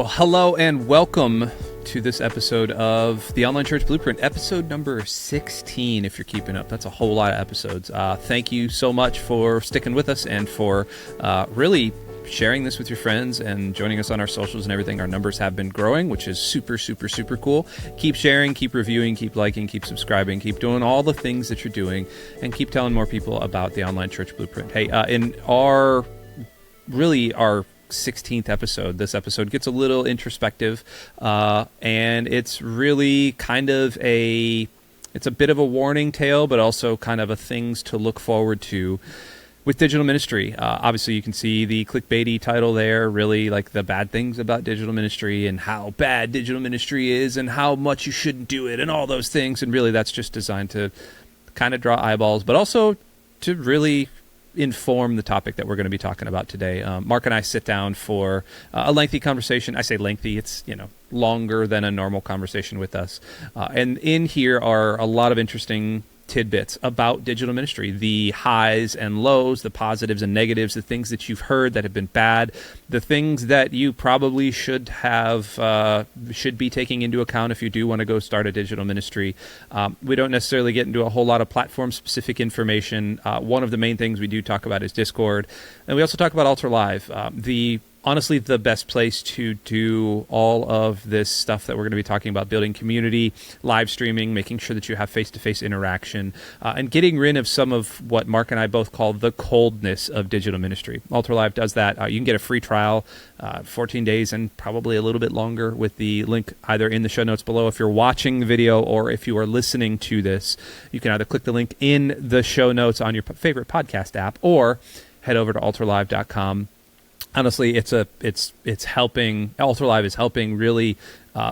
Well, hello and welcome to this episode of the Online Church Blueprint, episode number 16, if you're keeping up. That's a whole lot of episodes. Thank you so much for sticking with us and for really sharing this with your friends and joining us on our socials and everything. Our numbers have been growing, which is super, super, super cool. Keep sharing, keep reviewing, keep liking, keep subscribing, keep doing all the things that you're doing, and keep telling more people about the Online Church Blueprint. Hey, in our 16th episode, this episode gets a little introspective, and it's really kind of it's a bit of a warning tale, but also kind of a things to look forward to with digital ministry. Obviously, you can see the clickbaity title there, really like the bad things about digital ministry and how bad digital ministry is and how much you shouldn't do it and all those things. And really, that's just designed to kind of draw eyeballs, but also to really inform the topic that we're going to be talking about today. Mark and I sit down for a lengthy conversation. I say lengthy, it's longer than a normal conversation with us. And in here are a lot of interesting tidbits about digital ministry, the highs and lows, the positives and negatives, the things that you've heard that have been bad, the things that you probably should be taking into account if you do want to go start a digital ministry. We don't necessarily get into a whole lot of platform-specific information. One of the main things we do talk about is Discord, and we also talk about Altar Live. Honestly, the best place to do all of this stuff that we're going to be talking about, building community, live streaming, making sure that you have face-to-face interaction, and getting rid of some of what Mark and I both call the coldness of digital ministry. Altar Live does that. You can get a free trial, 14 days, and probably a little bit longer with the link either in the show notes below if you're watching the video, or if you are listening to this, you can either click the link in the show notes on your favorite podcast app or head over to altarlive.com. Honestly, it's helping. Altar Live is helping really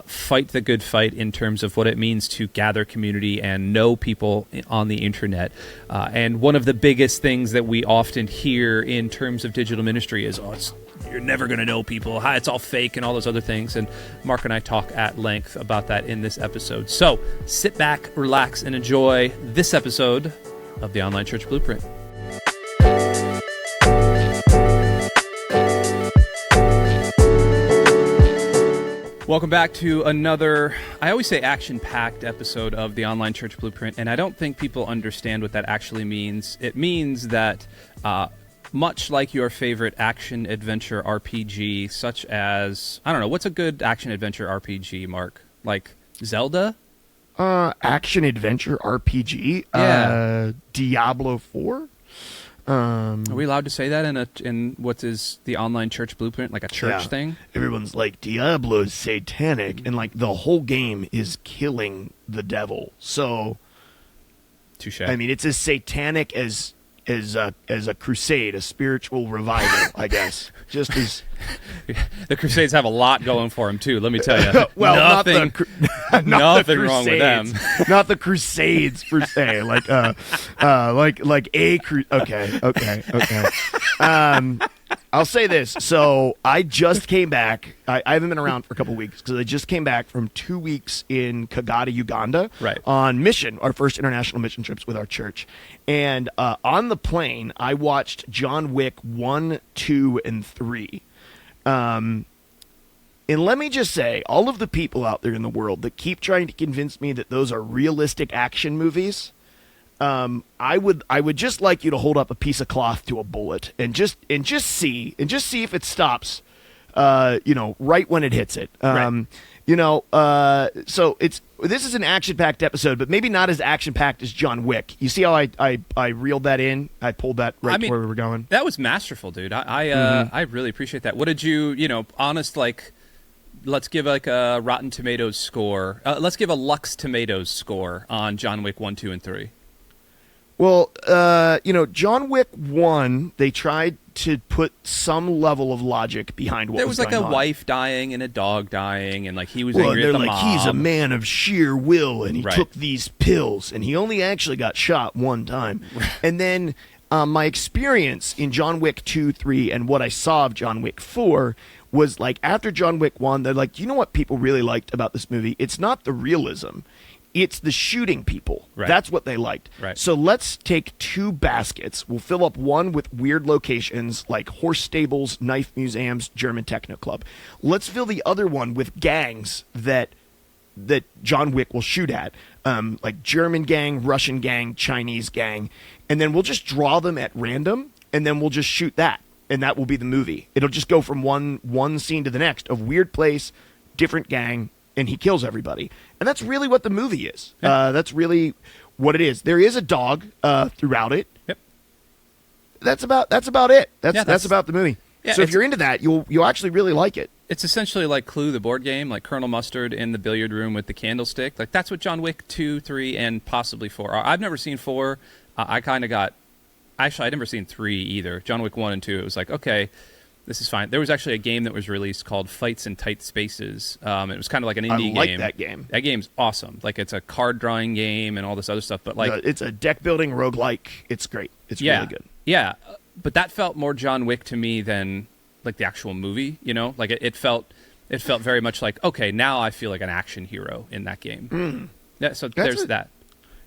fight the good fight in terms of what it means to gather community and know people on the internet. And one of the biggest things that we often hear in terms of digital ministry is, you're never going to know people. Hi, it's all fake and all those other things. And Mark and I talk at length about that in this episode. So sit back, relax, and enjoy this episode of the Online Church Blueprint. Welcome back to another, I always say action-packed episode of the Online Church Blueprint, and I don't think people understand what that actually means. It means that much like your favorite action-adventure RPG, such as, I don't know, what's a good action-adventure RPG, Mark? Like Zelda? Action-adventure RPG? Yeah. Diablo 4? Are we allowed to say that in what is the Online Church Blueprint, like a church thing? Everyone's like, Diablo's satanic, and like the whole game is killing the devil. So, touche. I mean, it's as satanic as a crusade, a spiritual revival, I guess. Just as the Crusades have a lot going for them too. Let me tell you. Well, nothing nothing wrong with them. Not the Crusades per se. Like okay. I'll say this. So I just came back. I haven't been around for a couple weeks because I just came back from 2 weeks in Kagata, Uganda, right, on mission, our first international mission trips with our church. And on the plane, I watched John Wick 1, 2, and 3. And let me just say, all of the people out there in the world that keep trying to convince me that those are realistic action movies, I would just like you to hold up a piece of cloth to a bullet and just see if it stops, right when it hits it. Right. So this is an action-packed episode, but maybe not as action-packed as John Wick. You see how I reeled that in? I pulled that to where we were going. That was masterful, dude. I really appreciate that. What did you, honest, like, let's give like a Rotten Tomatoes score. Let's give a Lux Tomatoes score on John Wick 1, 2, and 3. Well, John Wick 1, they tried to put some level of logic behind what was going on. There was like a wife dying and a dog dying, and like he was angry at the mob. He's a man of sheer will, and he took these pills, and he only actually got shot one time. And then my experience in John Wick 2, 3, and what I saw of John Wick 4 was like after John Wick 1, they're like, you know what people really liked about this movie? It's not the realism. It's the shooting people. Right. That's what they liked. Right. So let's take 2 baskets. We'll fill up one with weird locations like horse stables, knife museums, German techno club. Let's fill the other one with gangs that John Wick will shoot at, like German gang, Russian gang, Chinese gang, and then we'll just draw them at random, and then we'll just shoot that, and that will be the movie. It'll just go from one scene to the next of weird place, different gang, and he kills everybody. And that's really what the movie is. Yeah. That's really what it is. There is a dog throughout it. Yep. That's about it. That's that's about the movie. Yeah, so if you're into that, you'll actually really like it. It's essentially like Clue, the board game, like Colonel Mustard in the billiard room with the candlestick. Like that's what John Wick 2, 3, and possibly 4 are. I've never seen 4. I kind of got... Actually, I'd never seen 3 either. John Wick 1 and 2, it was like, okay, this is fine. There was actually a game that was released called Fights in Tight Spaces. It was kind of like an indie game. I like that game. That game's awesome. Like it's a card drawing game and all this other stuff. But like it's a deck building roguelike. It's great. It's really good. Yeah, but that felt more John Wick to me than like the actual movie. You know, like it felt very much like, okay, now I feel like an action hero in that game. Yeah, so there's that.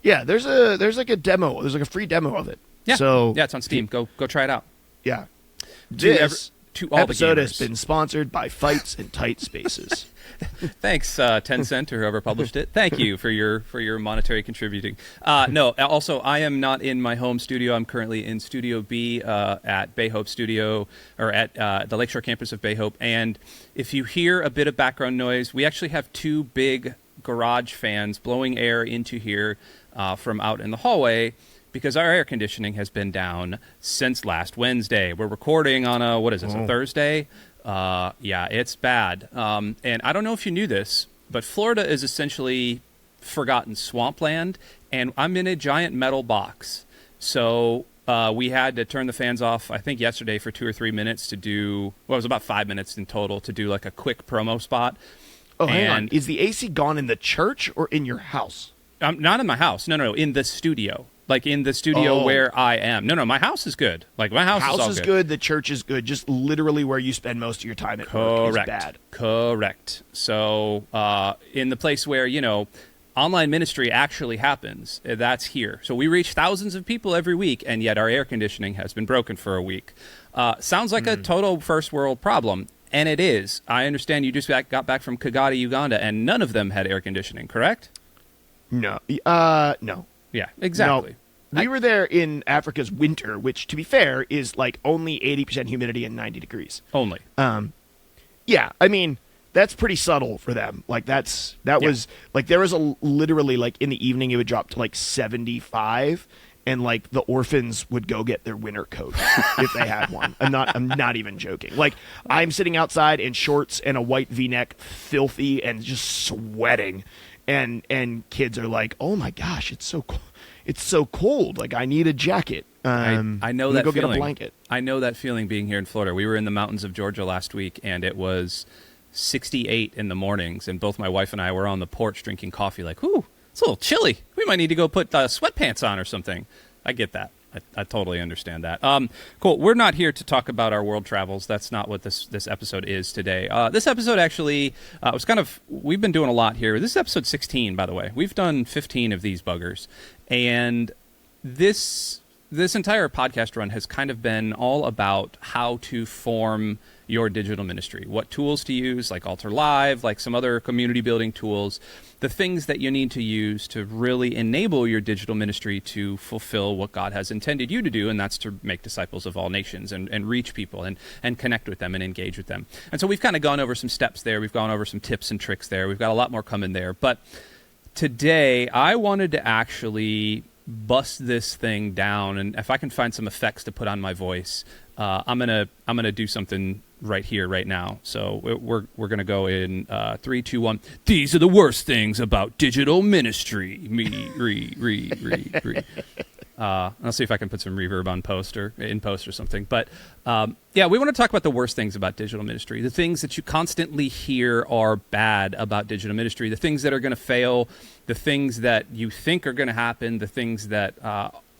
Yeah, there's like a demo. There's like a free demo of it. Yeah, so yeah, it's on Steam. Go try it out. Yeah. To all episode the has been sponsored by Fights in Tight Spaces. Thanks, Tencent or whoever published it. Thank you for your monetary contributing. No, also I am not in my home studio. I'm currently in Studio B at Bay Hope Studio, or at the Lakeshore campus of Bay Hope. And if you hear a bit of background noise, we actually have 2 big garage fans blowing air into here from out in the hallway, because our air conditioning has been down since last Wednesday. We're recording on a Thursday? Yeah, it's bad. And I don't know if you knew this, but Florida is essentially forgotten swampland, and I'm in a giant metal box. So we had to turn the fans off, I think, yesterday for 2 or 3 minutes to do, well, it was about 5 minutes in total to do like a quick promo spot. Oh, hang on. Is the AC gone in the church or in your house? Not in my house. No, in the studio. Like in the studio where I am. No, my house is good. Like my house is all good. The church is good. Just literally where you spend most of your time at work is bad. Correct. So in the place where, online ministry actually happens, that's here. So we reach thousands of people every week, and yet our air conditioning has been broken for a week. Sounds like a total first world problem, and it is. I understand you just got back from Kigali, Uganda, and none of them had air conditioning, correct? No. No. Yeah, exactly. No. We were there in Africa's winter, which, to be fair, is like only 80% humidity and 90 degrees. Only. Yeah, I mean, that's pretty subtle for them. Like was like there was literally like in the evening it would drop to like 75, and like the orphans would go get their winter coat if they had one. I'm not even joking. Like I'm sitting outside in shorts and a white V-neck, filthy and just sweating. And kids are like, "Oh my gosh, it's so cold. It's so cold. Like I need a jacket." I know that go feeling. Get a blanket. I know that feeling being here in Florida. We were in the mountains of Georgia last week, and it was 68 in the mornings, and both my wife and I were on the porch drinking coffee. Like, "Ooh, it's a little chilly. We might need to go put sweatpants on or something." I get that. I totally understand that. Cool. We're not here to talk about our world travels. That's not what this episode is today. This episode actually was we've been doing a lot here. This is episode 16, by the way. We've done 15 of these buggers. And this entire podcast run has kind of been all about how to form your digital ministry, what tools to use, like Altar Live, like some other community building tools, the things that you need to use to really enable your digital ministry to fulfill what God has intended you to do, and that's to make disciples of all nations and reach people and connect with them and engage with them. And so we've kind of gone over some steps there. We've gone over some tips and tricks there. We've got a lot more coming there. But today I wanted to actually bust this thing down, and if I can find some effects to put on my voice, I'm gonna do something right here, right now. So we're gonna go in 3, 2, 1. These are the worst things about digital ministry. I'll see if I can put some reverb on post or in post or something. But we want to talk about the worst things about digital ministry. The things that you constantly hear are bad about digital ministry. The things that are going to fail. The things that you think are going to happen. The things that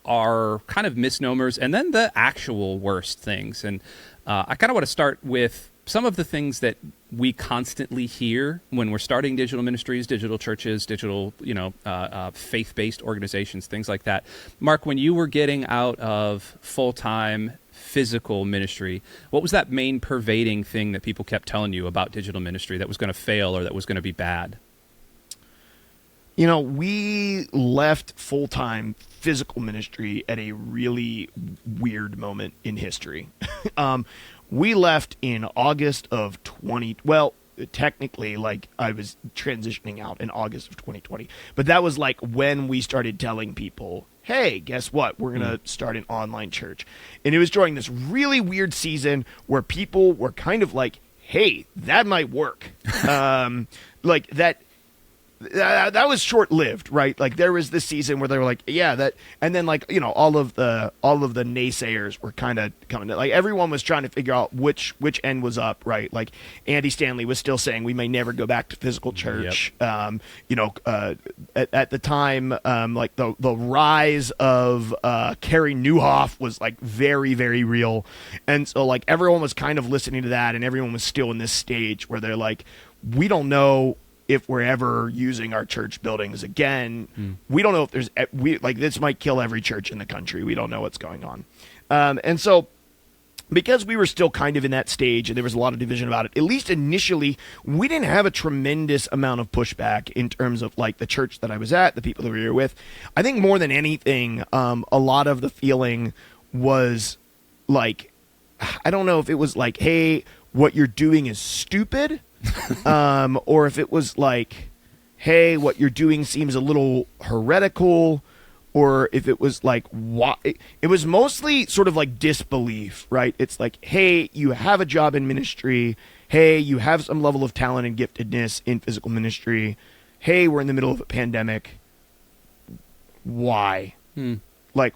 are kind of misnomers, and then the actual worst things. And I kind of want to start with some of the things that we constantly hear when we're starting digital ministries, digital churches, digital, faith-based organizations, things like that. Mark, when you were getting out of full-time physical ministry, what was that main pervading thing that people kept telling you about digital ministry that was going to fail or that was going to be bad? We left full-time physical ministry at a really weird moment in history. We left in August of technically, I was transitioning out in August of 2020. But that was when we started telling people, hey, guess what? We're going to start an online church. And it was during this really weird season where people were kind of like, hey, that might work. That was short-lived, right? There was this season where they were like, yeah, that, and then all of the naysayers were kind of coming. Everyone was trying to figure out which end was up, right? Andy Stanley was still saying we may never go back to physical church. Yep. At the time, the rise of Carey Nieuwhof was very, very real, and so everyone was kind of listening to that, and everyone was still in this stage where they're like, we don't know if we're ever using our church buildings again. We don't know if there's this might kill every church in the country. We don't know what's going on. And so because we were still kind of in that stage and there was a lot of division about it, at least initially, we didn't have a tremendous amount of pushback in terms of the church that I was at, the people that we were with. I think more than anything, a lot of the feeling was I don't know if it was hey, what you're doing is stupid. Or if it was hey, what you're doing seems a little heretical, or if it was why. It was mostly sort of disbelief, right? It's hey, you have a job in ministry. Hey, you have some level of talent and giftedness in physical ministry. Hey, we're in the middle of a pandemic. Why?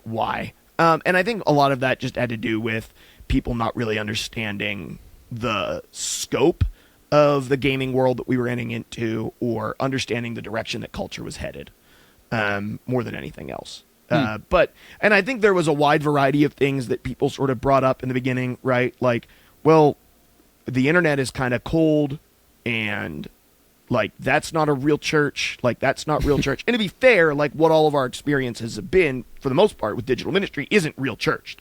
Why? And I think a lot of that just had to do with people not really understanding the scope of the gaming world that we were getting into, or understanding the direction that culture was headed, more than anything else. And I think there was a wide variety of things that people sort of brought up in the beginning, right? Well, the internet is kind of cold, and that's not a real church. That's not real church. And to be fair, what all of our experiences have been, for the most part, with digital ministry isn't real church.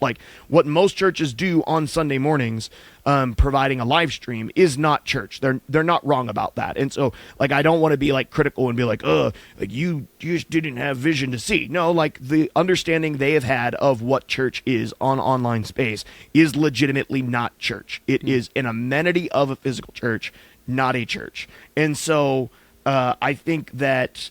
What most churches do on Sunday mornings, providing a live stream, is not church. They're not wrong about that. And so, I don't want to be critical and be you just didn't have vision to see. No, the understanding they have had of what church is on online space is legitimately not church. It is an amenity of a physical church, not a church. And so I think that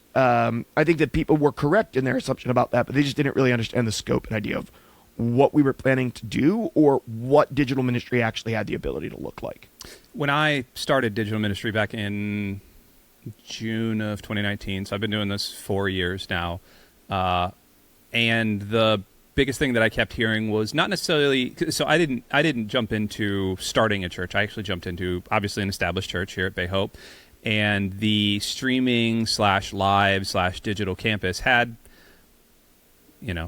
people were correct in their assumption about that, but they just didn't really understand the scope and idea of what we were planning to do, or what digital ministry actually had the ability to look like. When I started digital ministry back in June of 2019, so I've been doing this 4 years now, and the biggest thing that I kept hearing was not necessarily, so I didn't jump into starting a church. I actually jumped into, obviously, an established church here at Bay Hope, and the streaming /live /digital campus had,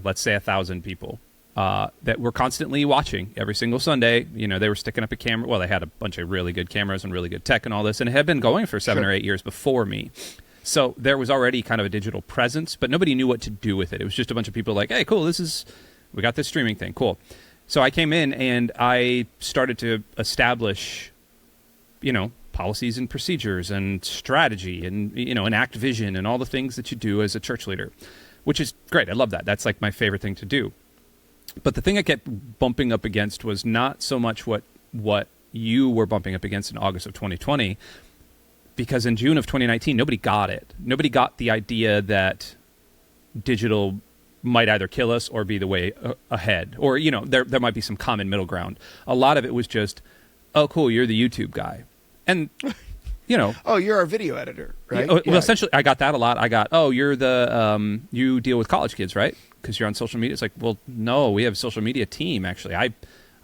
let's say 1,000 people that were constantly watching every single Sunday. They were sticking up a camera. Well, they had a bunch of really good cameras and really good tech and all this, and it had been going for 7 or 8 years before me. So there was already kind of a digital presence, but nobody knew what to do with it. It was just a bunch of people hey, cool, we got this streaming thing, cool. So I came in and I started to establish, policies and procedures and strategy and, enact vision and all the things that you do as a church leader, which is great. I love that. That's my favorite thing to do. But the thing I kept bumping up against was not so much what you were bumping up against in August of 2020, because in June of 2019, nobody got it. Nobody got the idea that digital might either kill us or be the way ahead. Or, there might be some common middle ground. A lot of it was just, oh, cool, you're the YouTube guy. And, oh, you're our video editor, right? Well, essentially, I got that a lot. I got, oh, you're the, you deal with college kids, right? Because you're on social media. It's well, no, we have a social media team, actually. I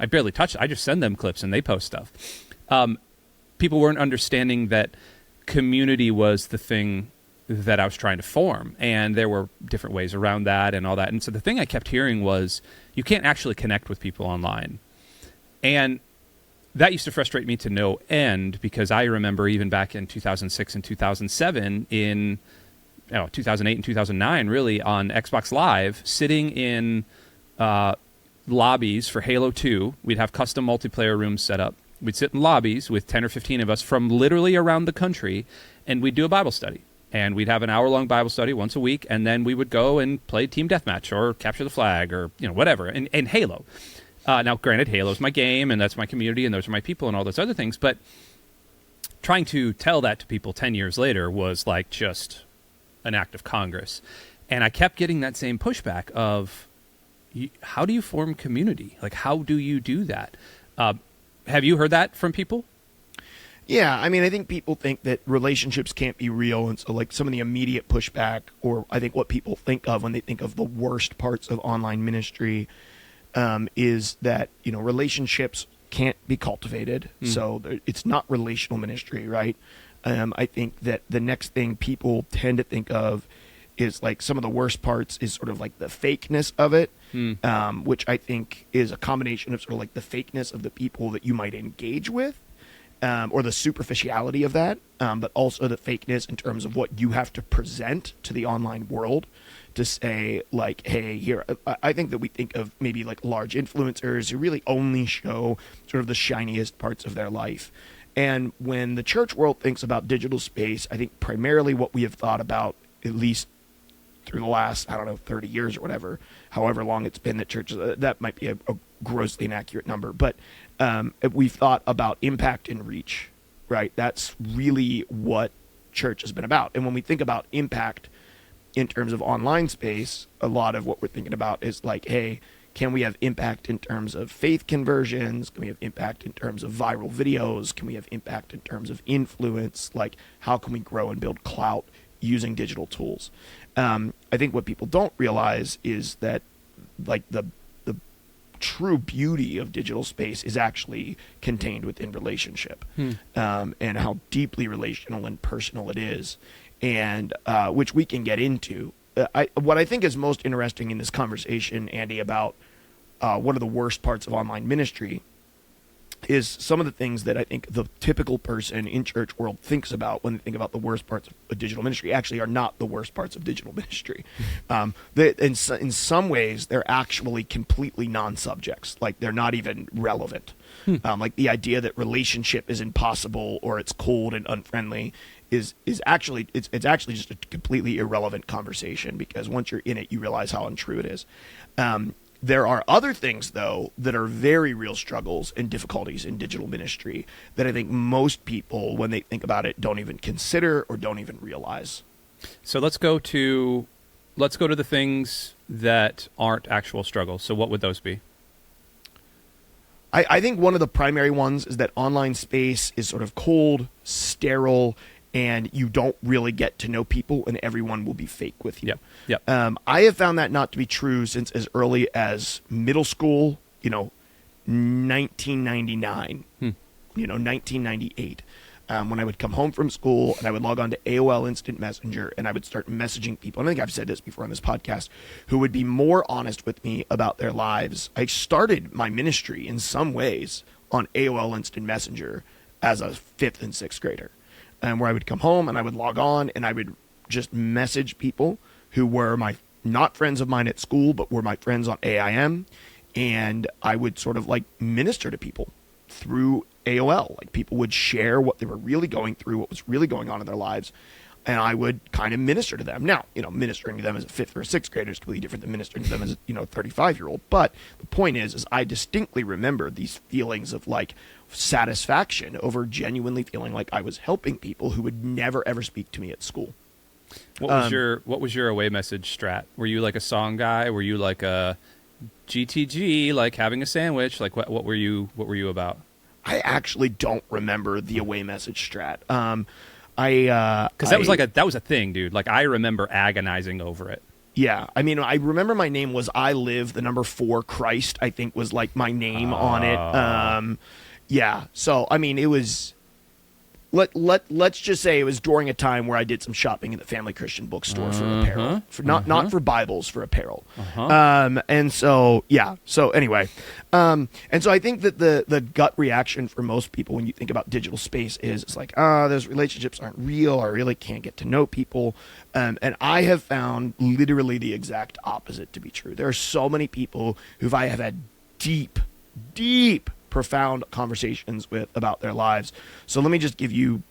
barely touch it. I just send them clips and they post stuff. People weren't understanding that community was the thing that I was trying to form, and there were different ways around that and all that. And so the thing I kept hearing was, you can't actually connect with people online. And that used to frustrate me to no end, because I remember even back in 2006 and 2007, in 2008 and 2009, really, on Xbox Live, sitting in lobbies for Halo 2. We'd have custom multiplayer rooms set up. We'd sit in lobbies with 10 or 15 of us from literally around the country, and we'd do a Bible study. And we'd have an hour-long Bible study once a week, and then we would go and play Team Deathmatch or Capture the Flag or whatever, and Halo. Now, granted, Halo's my game, and that's my community, and those are my people, and all those other things. But trying to tell that to people 10 years later was like just an act of Congress. And I kept getting that same pushback of, how do you form community? Like, how do you do that? Have you heard that from people? Yeah, I mean, I think people think that relationships can't be real, and so like some of the immediate pushback, or I think what people think of when they think of the worst parts of online ministry, is that relationships can't be cultivated, so it's not relational ministry, right? I think that the next thing people tend to think of is like some of the worst parts is sort of like the fakeness of it, which I think is a combination of sort of like the fakeness of the people that you might engage with. Or the superficiality of that, but also the fakeness in terms of what you have to present to the online world to say, like, hey, here, I think that we think of maybe like large influencers who really only show sort of the shiniest parts of their life. And when the church world thinks about digital space, I think primarily what we have thought about, at least through the last, 30 years or whatever, however long it's been that churches, that might be a grossly inaccurate number, but we've thought about impact and reach, right? That's really what church has been about. And when we think about impact in terms of online space, a lot of what we're thinking about is like, hey, can we have impact in terms of faith conversions? Can we have impact in terms of viral videos? Can we have impact in terms of influence? Like, how can we grow and build clout using digital tools? I think what people don't realize is that like the true beauty of digital space is actually contained within relationship, and how deeply relational and personal it is, and which we can get into. What I think is most interesting in this conversation, Andy, about what are the worst parts of online ministry is some of the things that I think the typical person in church world thinks about when they think about the worst parts of digital ministry actually are not the worst parts of digital ministry. In some ways, they're actually completely non-subjects. Like, they're not even relevant. Like the idea that relationship is impossible or it's cold and unfriendly is actually it's actually just a completely irrelevant conversation, because once you're in it, you realize how untrue it is. There are other things, though, that are very real struggles and difficulties in digital ministry that I think most people, when they think about it, don't even consider or don't even realize. So let's go to the things that aren't actual struggles. So what would those be? I think one of the primary ones is that online space is sort of cold, sterile, and you don't really get to know people, and everyone will be fake with you. Yep. I have found that not to be true since as early as middle school, 1999, 1998, when I would come home from school and I would log on to AOL Instant Messenger and I would start messaging people, and I think I've said this before on this podcast, who would be more honest with me about their lives. I started my ministry in some ways on AOL Instant Messenger as a 5th and 6th grader. Where I would come home and I would log on and I would just message people who were not friends of mine at school, but were my friends on AIM. And I would sort of like minister to people through AOL. Like, people would share what they were really going through, what was really going on in their lives. And I would kind of minister to them. Now, ministering to them as a 5th or 6th grader is completely different than ministering to them as a 35-year-old. But the point is I distinctly remember these feelings of like satisfaction over genuinely feeling like I was helping people who would never ever speak to me at school. What was your away message strat? Were you like a song guy? Were you like a GTG, like having a sandwich? Like what were you about? I actually don't remember the away message strat. Because that was a thing, dude. Like, I remember agonizing over it. Yeah, I mean, I remember my name was I Live, the number 4 Christ, I think was like my name on it. Yeah, so I mean, it was let's just say it was during a time where I did some shopping in the Family Christian Bookstore for apparel, for not for Bibles, for apparel. And so anyway, and so I think that the gut reaction for most people when you think about digital space is it's like, those relationships aren't real. I really can't get to know people. And I have found literally the exact opposite to be true. There are so many people who I have had deep, profound conversations with about their lives. So let me just give you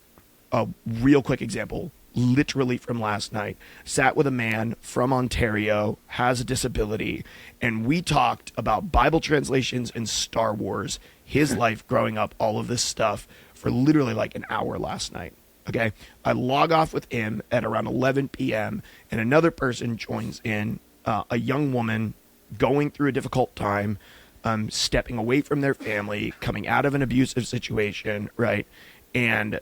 a real quick example, literally from last night. Sat with a man from Ontario, has a disability, and we talked about Bible translations and Star Wars, his life growing up, all of this stuff for literally like an hour last night. Okay. I log off with him at around 11 p.m. and another person joins in, a young woman going through a difficult time, stepping away from their family, coming out of an abusive situation, right? And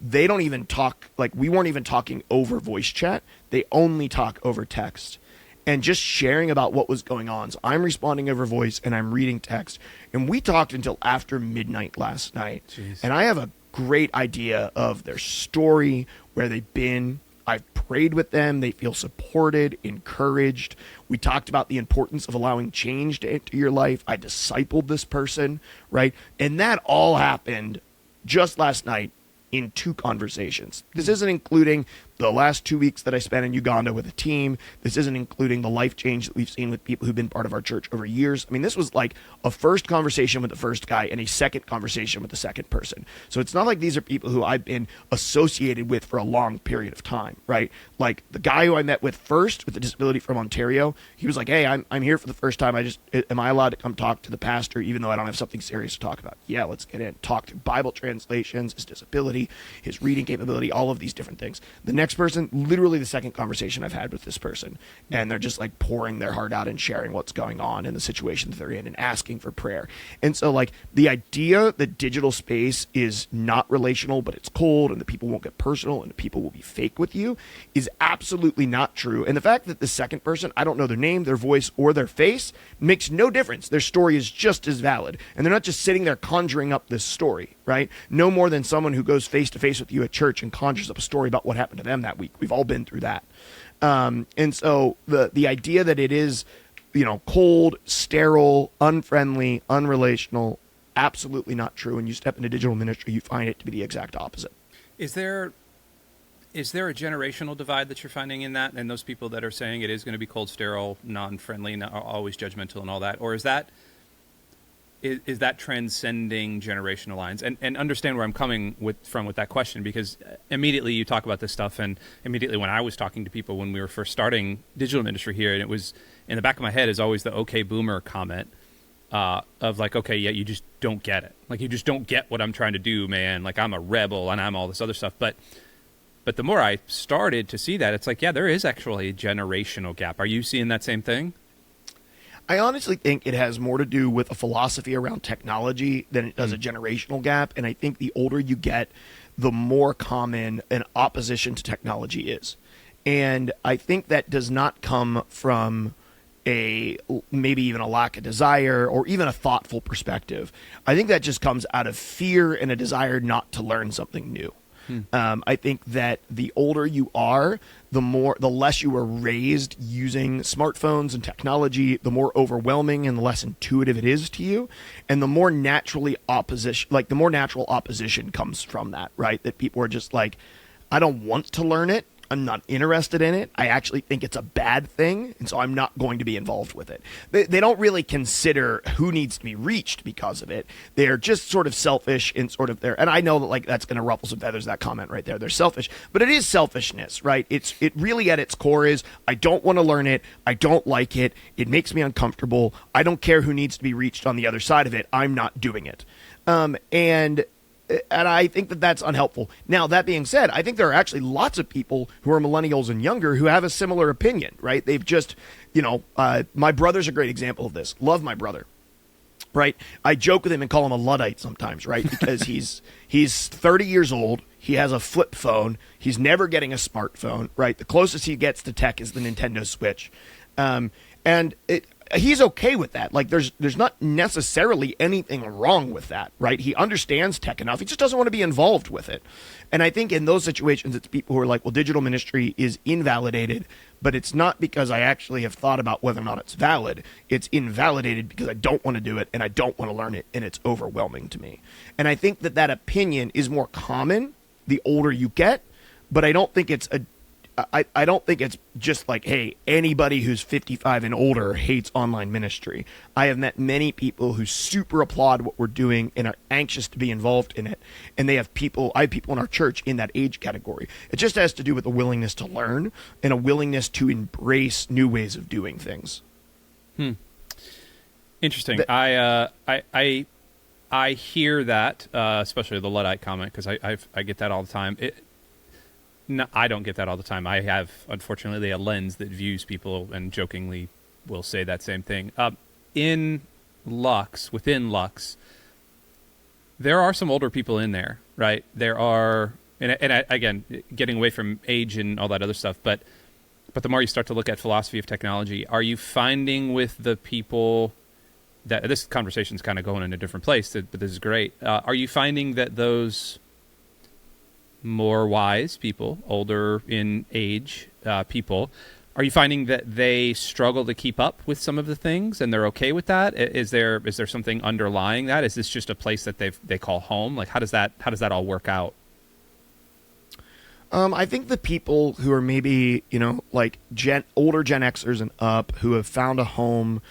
they don't even talk, like we weren't even talking over voice chat. They only talk over text and just sharing about what was going on. So I'm responding over voice and I'm reading text. And we talked until after midnight last night. Jeez. And I have a great idea of their story, where they've been. I've prayed with them. They feel supported, encouraged. We talked about the importance of allowing change to enter your life. I discipled this person, right? And that all happened just last night in 2 conversations. This isn't including the last 2 weeks that I spent in Uganda with a team. This isn't including the life change that we've seen with people who've been part of our church over years. I mean, this was like a first conversation with the first guy and a second conversation with the second person. So it's not like these are people who I've been associated with for a long period of time, right? Like the guy who I met with first with the disability from Ontario, he was like, hey, I'm here for the first time. Am I allowed to come talk to the pastor even though I don't have something serious to talk about? Yeah, let's get in. Talk to Bible translations, his disability, his reading capability, all of these different things. The next person, literally the second conversation I've had with this person, and they're just like pouring their heart out and sharing what's going on in the situation that they're in and asking for prayer. And so like the idea that digital space is not relational, but it's cold and the people won't get personal and the people will be fake with you is absolutely not true. And the fact that the second person, I don't know their name, their voice, or their face, makes no difference. Their story is just as valid. And they're not just sitting there conjuring up this story, right? No more than someone who goes face to face with you at church and conjures up a story about what happened to them that week. We've all been through that. And so the idea that it is, cold, sterile, unfriendly, unrelational, absolutely not true. When you step into digital ministry, you find it to be the exact opposite. Is there a generational divide that you're finding in that, and those people that are saying it is going to be cold, sterile, non-friendly, not always judgmental and all that? Or is that transcending generational lines? And understand where I'm coming from with that question, because immediately you talk about this stuff, and immediately when I was talking to people when we were first starting digital ministry here, and it was in the back of my head is always the okay boomer comment of like, okay, yeah, you just don't get it. Like, you just don't get what I'm trying to do, man. Like, I'm a rebel and I'm all this other stuff. But the more I started to see that, it's like, yeah, there is actually a generational gap. Are you seeing that same thing? I honestly think it has more to do with a philosophy around technology than it does a generational gap. And I think the older you get, the more common an opposition to technology is. And I think that does not come from maybe even a lack of desire or even a thoughtful perspective. I think that just comes out of fear and a desire not to learn something new. I think that the older you are, the less you were raised using smartphones and technology, the more overwhelming and the less intuitive it is to you, and the more natural opposition comes from that, right? That people are just like, I don't want to learn it. I'm not interested in it. I actually think it's a bad thing, and so I'm not going to be involved with it. They don't really consider who needs to be reached because of it. They're just sort of selfish in sort of and I know that like that's going to ruffle some feathers, that comment right there. They're selfish, but it is selfishness, right? It really at its core is, I don't want to learn it. I don't like it. It makes me uncomfortable. I don't care who needs to be reached on the other side of it. I'm not doing it. And I think that that's unhelpful. Now, that being said, I think there are actually lots of people who are millennials and younger who have a similar opinion, right? They've just, my brother's a great example of this. Love my brother, right? I joke with him and call him a Luddite sometimes, right? Because he's 30 years old. He has a flip phone. He's never getting a smartphone, right? The closest he gets to tech is the Nintendo Switch. And he's okay with that. Like there's not necessarily anything wrong with that, right? He understands tech enough. He just doesn't want to be involved with it. And I think in those situations, it's people who are like, well, digital ministry is invalidated, but it's not because I actually have thought about whether or not it's valid. It's invalidated because I don't want to do it and I don't want to learn it, and it's overwhelming to me. And I think that opinion is more common the older you get, but I don't think it's I don't think it's just like, hey, anybody who's 55 and older hates online ministry. I have met many people who super applaud what we're doing and are anxious to be involved in it. And I have people in our church in that age category. It just has to do with a willingness to learn and a willingness to embrace new ways of doing things. Interesting. I hear that, especially the Luddite comment, because I get that all the time. No, I don't get that all the time. I have, unfortunately, a lens that views people and jokingly will say that same thing. Within Lux, there are some older people in there, right? There are, again, getting away from age and all that other stuff, but the more you start to look at philosophy of technology, are you finding with the people that, this conversation's kind of going in a different place, but this is great. Are you finding that those more wise people, older in age people, are you finding that they struggle to keep up with some of the things and they're okay with that? Is there something underlying that? Is this just a place that they call home? Like, how does that all work out? I think the people who are maybe, like older Gen Xers and up who have found a home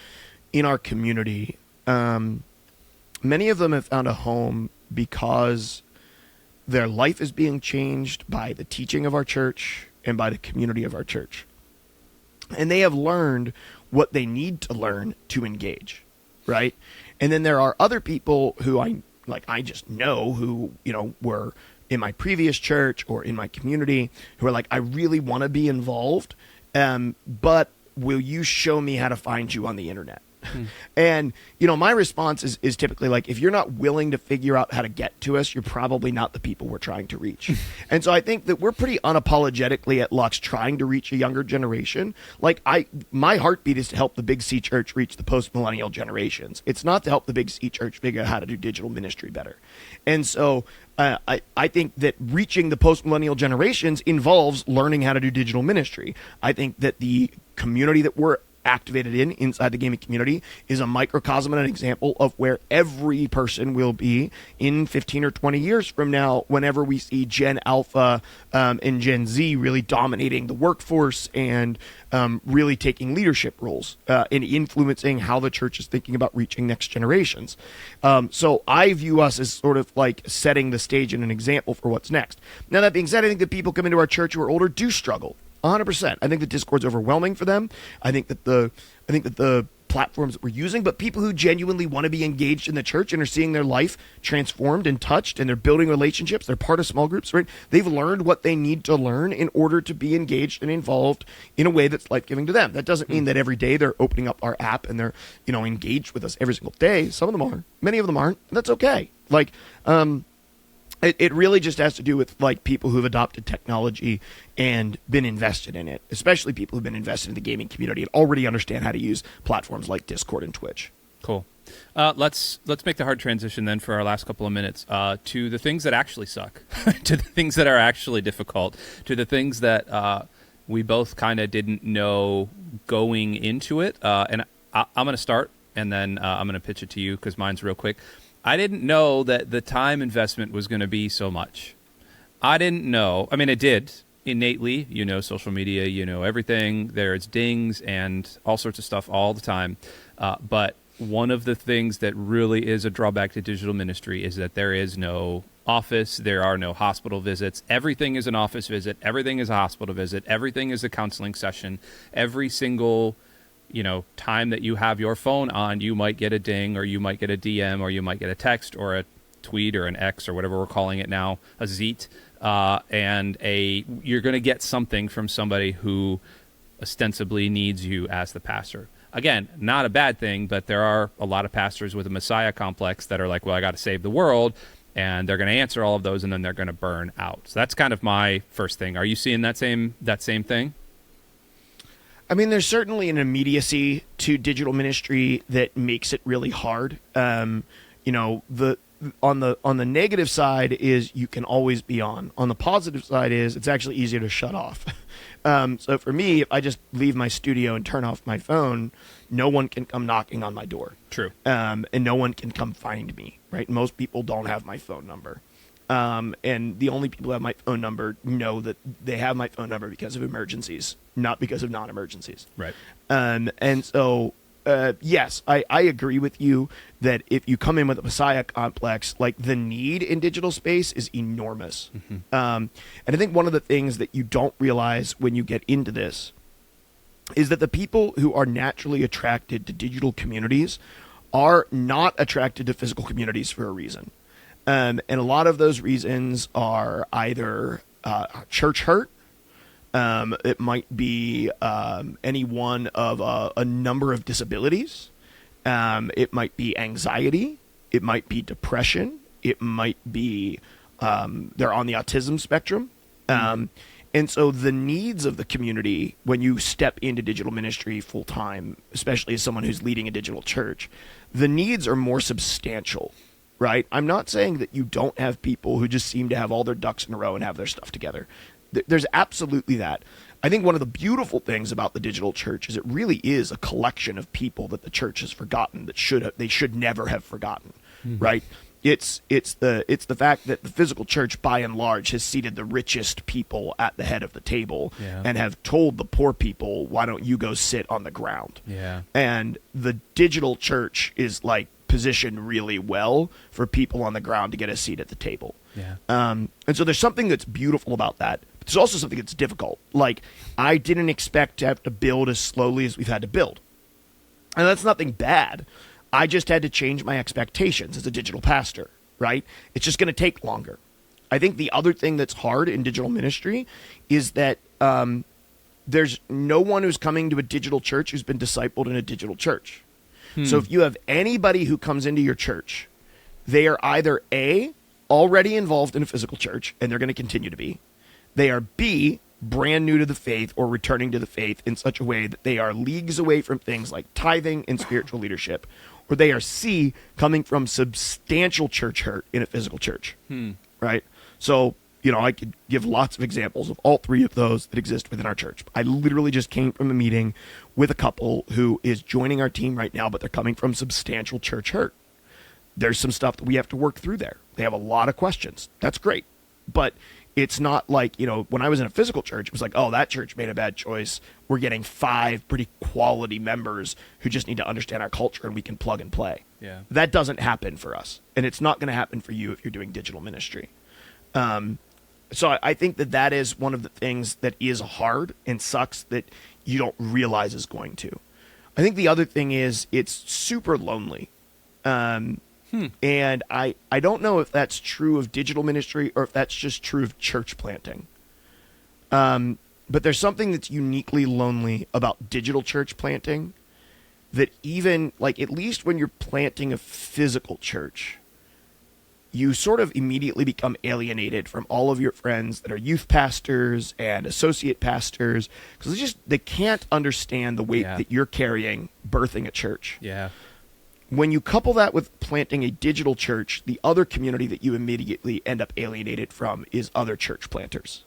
in our community, many of them have found a home because their life is being changed by the teaching of our church and by the community of our church. And they have learned what they need to learn to engage, right? And then there are other people who I just know who, were in my previous church or in my community who are like, I really want to be involved, but will you show me how to find you on the internet? And, my response is typically like, if you're not willing to figure out how to get to us, you're probably not the people we're trying to reach. And so I think that we're pretty unapologetically at Lux trying to reach a younger generation. Like my heartbeat is to help the Big C Church reach the post-millennial generations. It's not to help the Big C Church figure out how to do digital ministry better. And so I think that reaching the post-millennial generations involves learning how to do digital ministry. I think that the community that we're activated inside the gaming community is a microcosm and an example of where every person will be in 15 or 20 years from now, whenever we see Gen Alpha and Gen Z really dominating the workforce and really taking leadership roles and influencing how the church is thinking about reaching next generations. So I view us as sort of like setting the stage and an example for what's next. Now, that being said, I think that people come into our church who are older do struggle. 100%. I think the Discord's overwhelming for them. I think that the platforms that we're using, but people who genuinely want to be engaged in the church and are seeing their life transformed and touched, and they're building relationships, they're part of small groups, right? They've learned what they need to learn in order to be engaged and involved in a way that's life-giving to them. That doesn't mean that every day they're opening up our app and they're, engaged with us every single day. Some of them are. Many of them aren't. That's okay. Like, It really just has to do with like people who've adopted technology and been invested in it, especially people who've been invested in the gaming community and already understand how to use platforms like Discord and Twitch. Cool. Let's make the hard transition then for our last couple of minutes to the things that actually suck, to the things that are actually difficult, to the things that we both kind of didn't know going into it. And I'm going to start, and then I'm going to pitch it to you because mine's real quick. I didn't know that the time investment was going to be so much. I didn't know. I mean, it did innately. Social media, everything. There's dings and all sorts of stuff all the time. But one of the things that really is a drawback to digital ministry is that there is no office. There are no hospital visits. Everything is an office visit. Everything is a hospital visit. Everything is a counseling session. Every single time that you have your phone on, you might get a ding, or you might get a DM, or you might get a text, or a tweet, or an X, or whatever we're calling it now, a zeet, and you're going to get something from somebody who ostensibly needs you as the pastor. Again, not a bad thing, but there are a lot of pastors with a Messiah complex that are like, well, I got to save the world, and they're going to answer all of those, and then they're going to burn out. So that's kind of my first thing. Are you seeing that same thing? I mean, there's certainly an immediacy to digital ministry that makes it really hard. You know, on the negative side is you can always be on. On the positive side is it's actually easier to shut off. So for me, if I just leave my studio and turn off my phone, no one can come knocking on my door. True. And no one can come find me, right? Most people don't have my phone number. And the only people who have my phone number know that they have my phone number because of emergencies, not because of non-emergencies. Right. And so, yes, I agree with you that if you come in with a Messiah complex, like the need in digital space is enormous. Mm-hmm. And I think one of the things that you don't realize when you get into this is that the people who are naturally attracted to digital communities are not attracted to physical communities for a reason. And a lot of those reasons are either church hurt. It might be any one of a number of disabilities. It might be anxiety. It might be depression. It might be they're on the autism spectrum. And so the needs of the community when you step into digital ministry full time, especially as someone who's leading a digital church, the needs are more substantial. Right? I'm not saying that you don't have people who just seem to have all their ducks in a row and have their stuff together. There's absolutely that. I think one of the beautiful things about the digital church is it really is a collection of people that the church has forgotten that they should never have forgotten. Mm-hmm. Right? It's the fact that the physical church by and large has seated the richest people at the head of the table and have told the poor people, why don't you go sit on the ground? Yeah. And the digital church is like positioned really well for people on the ground to get a seat at the table. Yeah. And so there's something that's beautiful about that. But there's also something that's difficult. Like, I didn't expect to have to build as slowly as we've had to build. And that's nothing bad. I just had to change my expectations as a digital pastor, right? It's just going to take longer. I think the other thing that's hard in digital ministry is that there's no one who's coming to a digital church who's been discipled in a digital church. So if you have anybody who comes into your church, they are either A, already involved in a physical church, and they're going to continue to be. They are B, brand new to the faith or returning to the faith in such a way that they are leagues away from things like tithing and spiritual leadership. Or they are C, coming from substantial church hurt in a physical church. Right? So, you know, I could give lots of examples of all three of those that exist within our church. I literally just came from a meeting with a couple who is joining our team right now, but they're coming from substantial church hurt. There's some stuff that we have to work through there. They have a lot of questions. That's great. But it's not like, you know, when I was in a physical church, it was like, oh, that church made a bad choice. We're getting 5 pretty quality members who just need to understand our culture and we can plug and play. Yeah. That doesn't happen for us. And it's not going to happen for you if you're doing digital ministry. So I think that is one of the things that is hard and sucks that you don't realize is going to. I think the other thing is it's super lonely. And I don't know if that's true of digital ministry or if that's just true of church planting. But there's something that's uniquely lonely about digital church planting that even, like, at least when you're planting a physical church, you sort of immediately become alienated from all of your friends that are youth pastors and associate pastors because they can't understand the weight that you're carrying birthing a church. Yeah. When you couple that with planting a digital church, the other community that you immediately end up alienated from is other church planters.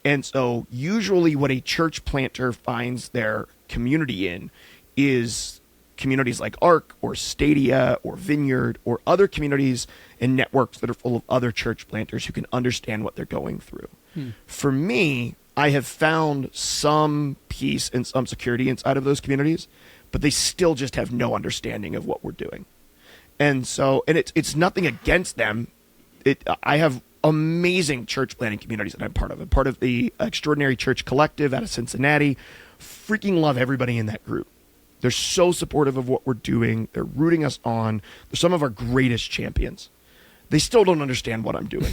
And so usually what a church planter finds their community in is communities like Ark or Stadia or Vineyard or other communities and networks that are full of other church planters who can understand what they're going through. For me, I have found some peace and some security inside of those communities, but they still just have no understanding of what we're doing. And so, and it's nothing against them. I have amazing church planting communities that I'm part of. I'm part of the Extraordinary Church Collective out of Cincinnati. Freaking love everybody in that group. They're so supportive of what we're doing. They're rooting us on. They're some of our greatest champions. They still don't understand what I'm doing.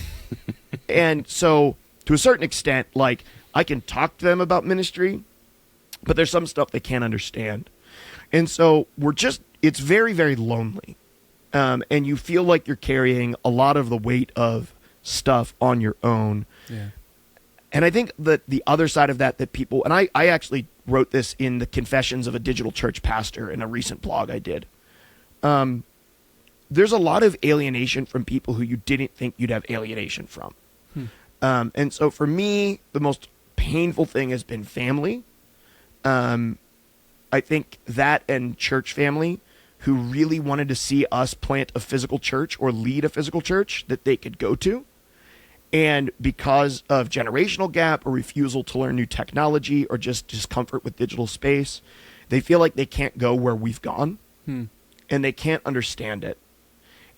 And so, to a certain extent, like, I can talk to them about ministry, but there's some stuff they can't understand. And so, it's very, very lonely. And you feel like you're carrying a lot of the weight of stuff on your own. Yeah. And I think that the other side of that people, and I actually wrote this in the Confessions of a Digital Church Pastor in a recent blog I did. There's a lot of alienation from people who you didn't think you'd have alienation from. And so for me, the most painful thing has been family. I think that and church family who really wanted to see us plant a physical church or lead a physical church that they could go to. And because of generational gap or refusal to learn new technology or just discomfort with digital space, they feel like they can't go where we've gone and they can't understand it.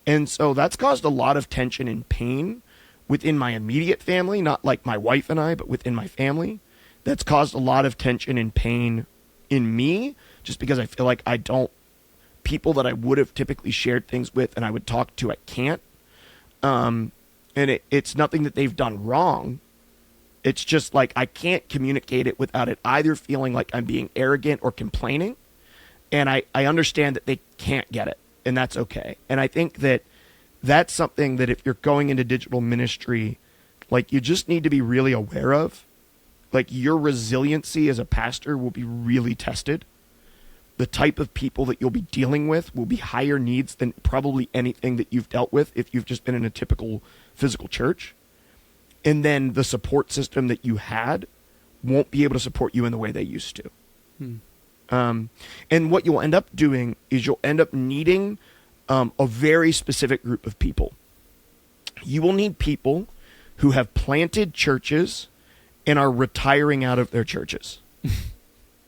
And so that's caused a lot of tension and pain within my immediate family, not like my wife and I, but within my family. That's caused a lot of tension and pain in me just because I feel like people that I would have typically shared things with and I would talk to, I can't. And it's nothing that they've done wrong. It's just like I can't communicate it without it either feeling like I'm being arrogant or complaining. And I understand that they can't get it, and that's okay. And I think that that's something that if you're going into digital ministry, like you just need to be really aware of. Like your resiliency as a pastor will be really tested. The type of people that you'll be dealing with will be higher needs than probably anything that you've dealt with if you've just been in a typical physical church. And then the support system that you had won't be able to support you in the way they used to. And what you'll end up doing is you'll end up needing a very specific group of people. You will need people who have planted churches and are retiring out of their churches.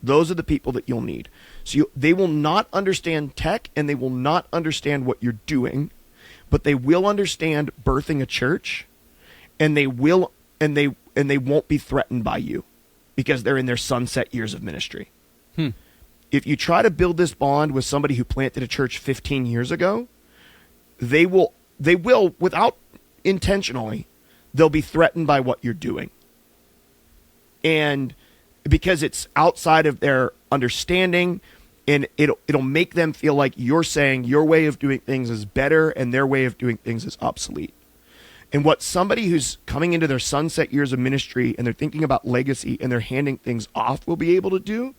Those are the people that you'll need. So they will not understand tech and they will not understand what you're doing, but they will understand birthing a church, and they won't be threatened by you because they're in their sunset years of ministry. If you try to build this bond with somebody who planted a church 15 years ago, they will without intentionally, they'll be threatened by what you're doing. And because it's outside of their understanding, and it'll make them feel like you're saying your way of doing things is better and their way of doing things is obsolete. And what somebody who's coming into their sunset years of ministry and they're thinking about legacy and they're handing things off will be able to do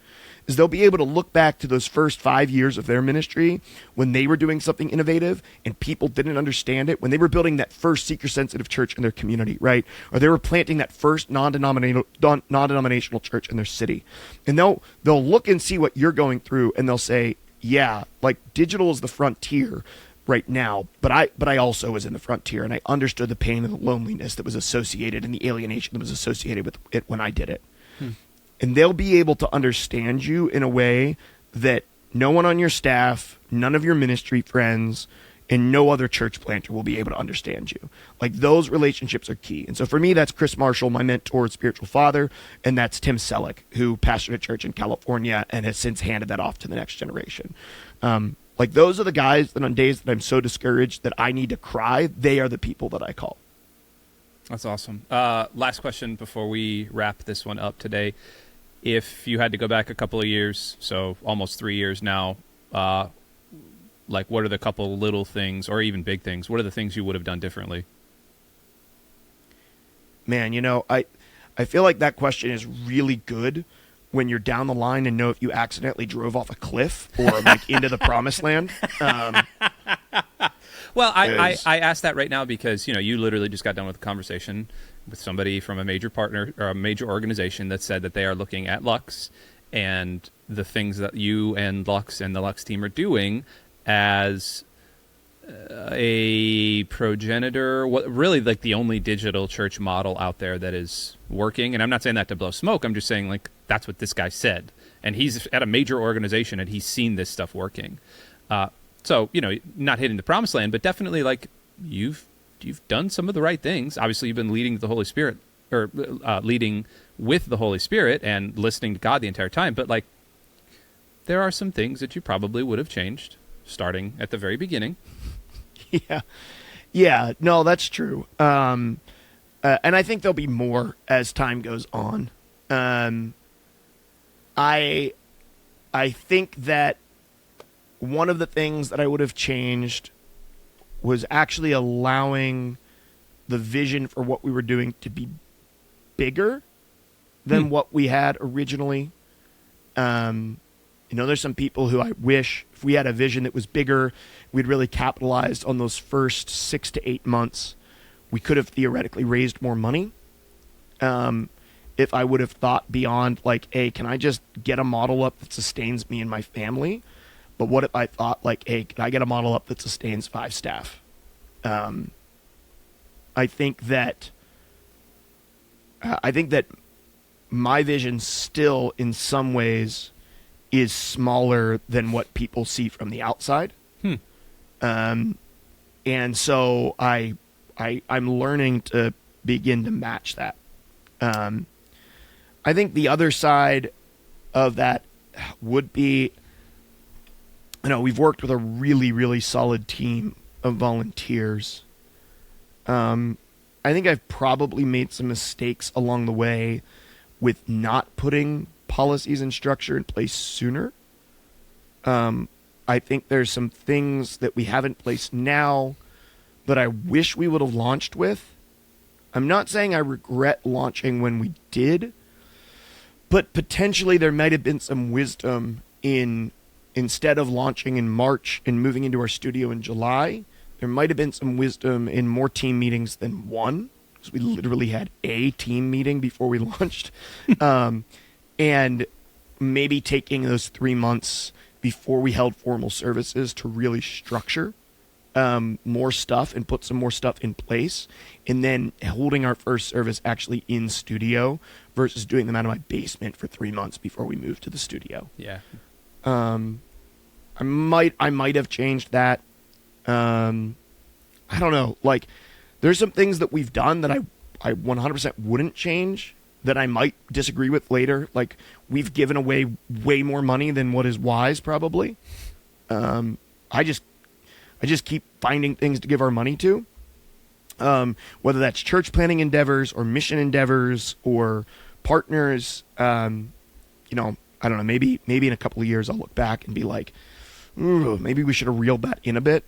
is they'll be able to look back to those first 5 years of their ministry when they were doing something innovative and people didn't understand it, when they were building that first seeker-sensitive church in their community, right? Or they were planting that first non-denominational church in their city. And they'll look and see what you're going through and they'll say, yeah, like digital is the frontier right now, but I also was in the frontier and I understood the pain and the loneliness that was associated and the alienation that was associated with it when I did it. And they'll be able to understand you in a way that no one on your staff, none of your ministry friends, and no other church planter will be able to understand you. Like those relationships are key. And so for me, that's Chris Marshall, my mentor and spiritual father, and that's Tim Selleck, who pastored a church in California and has since handed that off to the next generation. Like those are the guys that on days that I'm so discouraged that I need to cry, they are the people that I call. That's awesome. Last question before we wrap this one up today. If you had to go back a couple of years, so almost 3 years now, like what are the couple little things or even big things? What are the things you would have done differently? Man, I feel like that question is really good when you're down the line and know if you accidentally drove off a cliff or like into the promised land. Well, I asked that right now because, you literally just got done with a conversation with somebody from a major partner or a major organization that said that they are looking at Lux and the things that you and Lux and the Lux team are doing as a progenitor, really like the only digital church model out there that is working. And I'm not saying that to blow smoke. I'm just saying like that's what this guy said. And he's at a major organization and he's seen this stuff working. So, not hitting the promised land, but definitely like you've done some of the right things. Obviously, you've been leading the Holy Spirit or leading with the Holy Spirit and listening to God the entire time. But like there are some things that you probably would have changed starting at the very beginning. Yeah. No, that's true. And I think there'll be more as time goes on. I think that one of the things that I would have changed was actually allowing the vision for what we were doing to be bigger than what we had originally. There's some people who I wish if we had a vision that was bigger, we'd really capitalized on those first 6 to 8 months. We could have theoretically raised more money. If I would have thought beyond like, hey, can I just get a model up that sustains me and my family? But what if I thought like, hey, can I get a model up that sustains 5 staff? I think that my vision still in some ways is smaller than what people see from the outside. And so I'm learning to begin to match that. I think the other side of that would be, we've worked with a really, really solid team of volunteers. I think I've probably made some mistakes along the way with not putting policies and structure in place sooner. I think there's some things that we have in place now that I wish we would have launched with. I'm not saying I regret launching when we did, but potentially there might have been some wisdom in, instead of launching in March and moving into our studio in July, there might have been some wisdom in more team meetings than one, because we literally had a team meeting before we launched. And maybe taking those 3 months before we held formal services to really structure more stuff and put some more stuff in place, and then holding our first service actually in studio versus doing them out of my basement for 3 months before we moved to the studio. Yeah. I might have changed that. I don't know. Like, there's some things that we've done that I 100% wouldn't change that I might disagree with later. Like, we've given away way more money than what is wise, probably. I just keep finding things to give our money to. Whether that's church planning endeavors or mission endeavors or partners. I don't know, maybe in a couple of years I'll look back and be like, ooh, maybe we should have reeled that in a bit.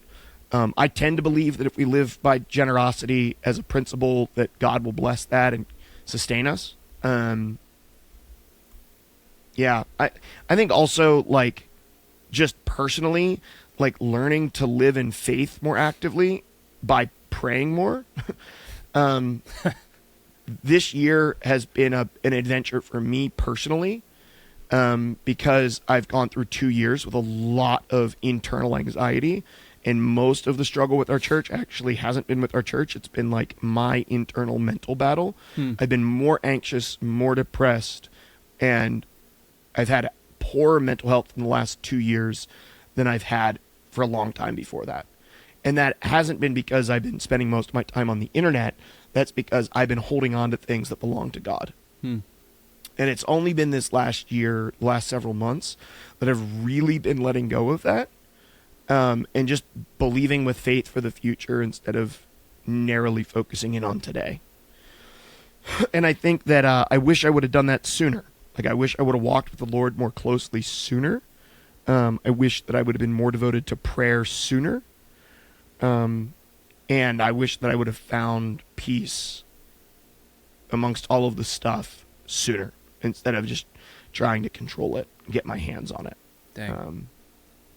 I tend to believe that if we live by generosity as a principle, that God will bless that and sustain us. Yeah, I think also, like, just personally, like, learning to live in faith more actively by praying more. This year has been an adventure for me personally, because I've gone through 2 years with a lot of internal anxiety, and most of the struggle with our church actually hasn't been with our church. It's been like my internal mental battle. I've been more anxious, more depressed, and I've had poorer mental health in the last 2 years than I've had for a long time before that. And that hasn't been because I've been spending most of my time on the internet. That's because I've been holding on to things that belong to God. And it's only been this last several months, that I've really been letting go of that. And just believing with faith for the future instead of narrowly focusing in on today. And I think that I wish I would have done that sooner. Like, I wish I would have walked with the Lord more closely sooner. I wish that I would have been more devoted to prayer sooner. And I wish that I would have found peace amongst all of the stuff sooner, instead of just trying to control it and get my hands on it. Dang.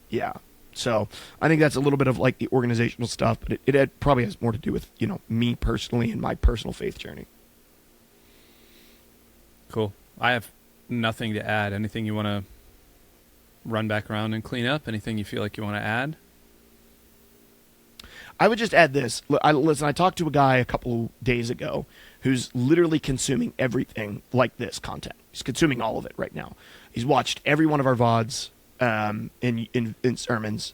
Yeah. So I think that's a little bit of like the organizational stuff, but it probably has more to do with, me personally and my personal faith journey. Cool. I have nothing to add. Anything you want to run back around and clean up? Anything you feel like you want to add? I would just add this. Listen, I talked to a guy a couple days ago who's literally consuming everything like this content. He's consuming all of it right now. He's watched every one of our VODs in sermons,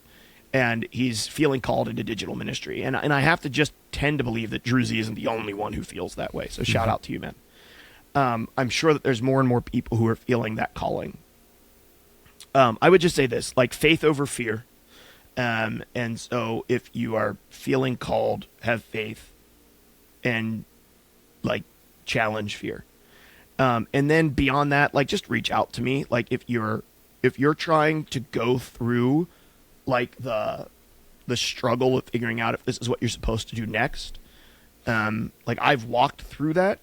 and he's feeling called into digital ministry. And I have to just tend to believe that Druzy isn't the only one who feels that way. So shout out to you, man. I'm sure that there's more and more people who are feeling that calling. I would just say this, like, faith over fear. And so if you are feeling called, have faith and, like, challenge fear. And then beyond that, like, just reach out to me. Like, if you're trying to go through, like, the struggle of figuring out if this is what you're supposed to do next, like, I've walked through that,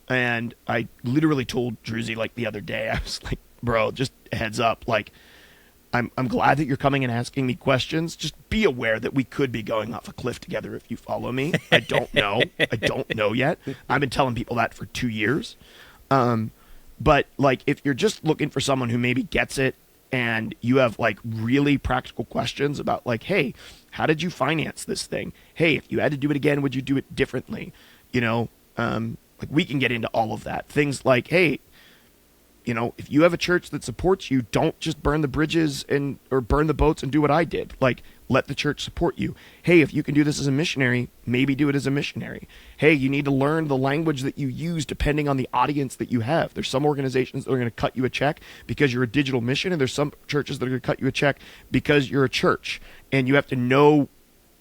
and I literally told Druzy, like, the other day, I was like, bro, just a heads up. Like, I'm glad that you're coming and asking me questions. Just be aware that we could be going off a cliff together if you follow me. I don't know. I don't know yet. I've been telling people that for 2 years. But like, if you're just looking for someone who maybe gets it and you have like really practical questions about like, hey, how did you finance this thing? Hey, if you had to do it again, would you do it differently? You know, like we can get into all of that. Things like, hey, you know, if you have a church that supports you, don't just burn the bridges or burn the boats and do what I did. Like, let the church support you. Hey, if you can do this as a missionary, maybe do it as a missionary. Hey, you need to learn the language that you use depending on the audience that you have. There's some organizations that are going to cut you a check because you're a digital mission, and there's some churches that are going to cut you a check because you're a church. And you have to know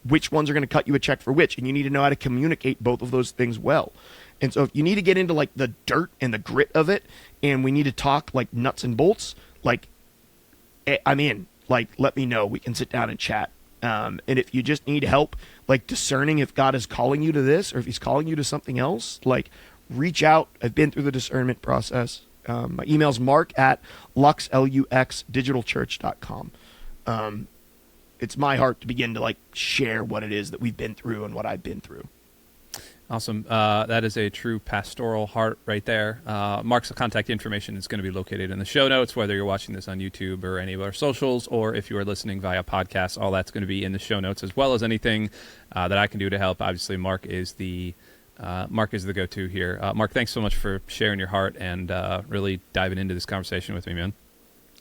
which ones are going to cut you a check for which, and you need to know how to communicate both of those things well. And so if you need to get into like the dirt and the grit of it, and we need to talk like nuts and bolts, like I'm in. Like, let me know. We can sit down and chat. And if you just need help, like discerning if God is calling you to this or if he's calling you to something else, like reach out. I've been through the discernment process. My email's mark@luxluxdigitalchurch.com. It's my heart to begin to like share what it is that we've been through and what I've been through. Awesome. That is a true pastoral heart right there. Mark's contact information is going to be located in the show notes, whether you're watching this on YouTube or any of our socials, or if you are listening via podcast, all that's going to be in the show notes, as well as anything that I can do to help. Obviously, Mark is the go-to here. Mark, thanks so much for sharing your heart and really diving into this conversation with me, man.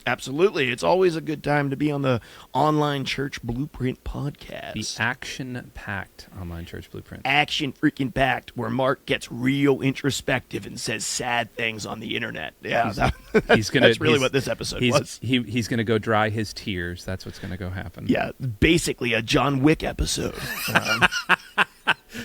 Absolutely. It's always a good time to be on the Online Church Blueprint podcast. The action-packed Online Church Blueprint. Action-freaking-packed, where Mark gets real introspective and says sad things on the internet. Yeah, that's really what this episode was. He's going to go dry his tears. That's what's going to go happen. Yeah, basically a John Wick episode.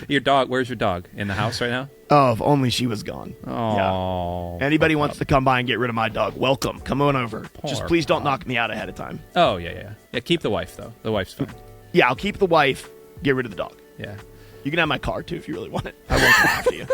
Your dog, where's your dog? In the house right now? Oh, if only she was gone. Oh. Yeah. Anybody wants to come by and get rid of my dog, welcome. Come on over. Just please don't knock me out ahead of time. Oh, yeah. Yeah, keep the wife, though. The wife's fine. Yeah, I'll keep the wife, get rid of the dog. Yeah. You can have my car, too, if you really want it. I won't come after you.